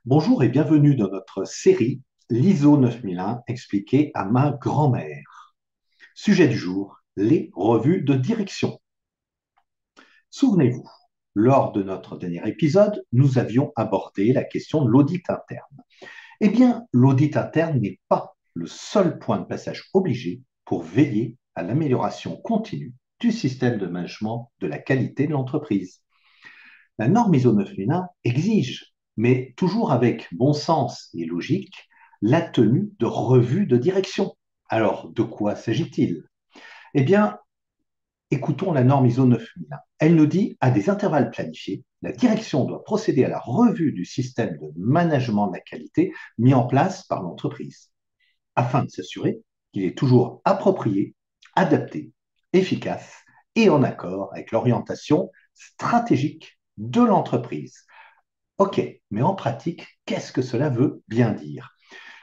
Bonjour et bienvenue dans notre série l'ISO 9001 expliqué à ma grand-mère. Sujet du jour, les revues de direction. Souvenez-vous, lors de notre dernier épisode, nous avions abordé la question de l'audit interne. Eh bien, l'audit interne n'est pas le seul point de passage obligé pour veiller à l'amélioration continue du système de management de la qualité de l'entreprise. La norme ISO 9001 exige, mais toujours avec bon sens et logique, la tenue de revues de direction. Alors, de quoi s'agit-il? Eh bien, écoutons la norme ISO 9001. Elle nous dit, à des intervalles planifiés, la direction doit procéder à la revue du système de management de la qualité mis en place par l'entreprise, afin de s'assurer qu'il est toujours approprié, adapté, efficace et en accord avec l'orientation stratégique de l'entreprise. Ok, mais en pratique, qu'est-ce que cela veut bien dire?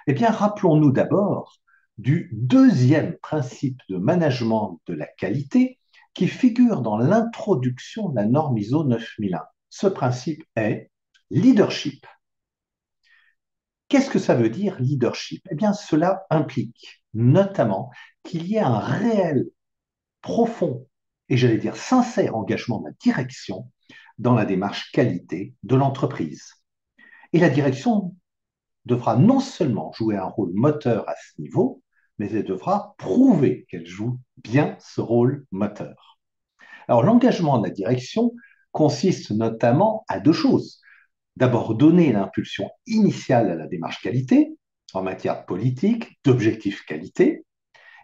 Eh bien, rappelons-nous d'abord du deuxième principe de management de la qualité qui figure dans l'introduction de la norme ISO 9001. Ce principe est leadership. Qu'est-ce que ça veut dire leadership? Eh bien, cela implique notamment qu'il y ait un réel, profond et j'allais dire sincère engagement de la direction dans la démarche qualité de l'entreprise. Et la direction devra non seulement jouer un rôle moteur à ce niveau, mais elle devra prouver qu'elle joue bien ce rôle moteur. Alors l'engagement de la direction consiste notamment à deux choses. D'abord, donner l'impulsion initiale à la démarche qualité en matière de politique, d'objectifs qualité,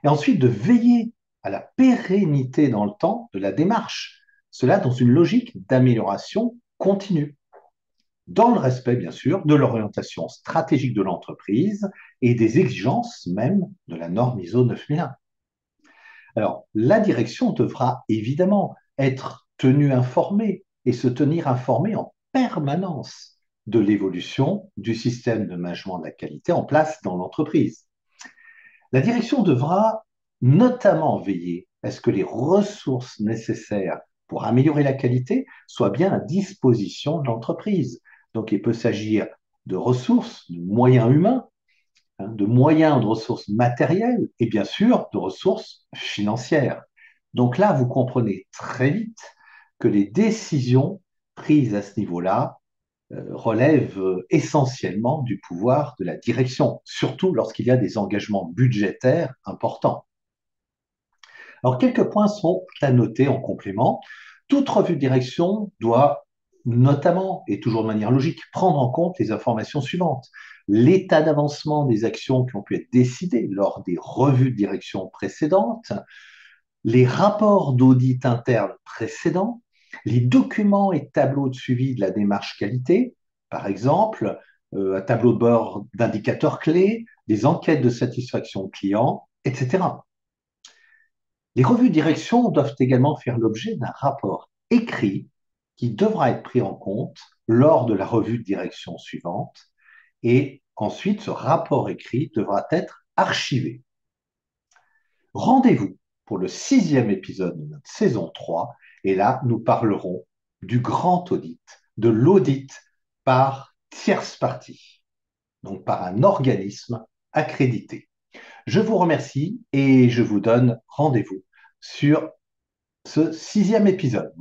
et ensuite de veiller à la pérennité dans le temps de la démarche, cela dans une logique d'amélioration continue, dans le respect, bien sûr, de l'orientation stratégique de l'entreprise et des exigences même de la norme ISO 9001. Alors, la direction devra évidemment être tenue informée et se tenir informée en permanence de l'évolution du système de management de la qualité en place dans l'entreprise. La direction devra notamment veiller à ce que les ressources nécessaires pour améliorer la qualité soient bien à disposition de l'entreprise. Donc, il peut s'agir de ressources, de moyens humains, de moyens de ressources matérielles et bien sûr de ressources financières. Donc là, vous comprenez très vite que les décisions prises à ce niveau-là relèvent essentiellement du pouvoir de la direction, surtout lorsqu'il y a des engagements budgétaires importants. Alors, quelques points sont à noter en complément. Toute revue de direction doit notamment, et toujours de manière logique, prendre en compte les informations suivantes. L'état d'avancement des actions qui ont pu être décidées lors des revues de direction précédentes, les rapports d'audit interne précédents, les documents et tableaux de suivi de la démarche qualité, par exemple, un tableau de bord d'indicateurs clés, des enquêtes de satisfaction client, etc. Les revues de direction doivent également faire l'objet d'un rapport écrit qui devra être pris en compte lors de la revue de direction suivante et ensuite ce rapport écrit devra être archivé. Rendez-vous pour le 6e épisode de notre saison 3 et là nous parlerons du grand audit, de l'audit par tierce partie, donc par un organisme accrédité. Je vous remercie et je vous donne rendez-vous sur ce 6e épisode.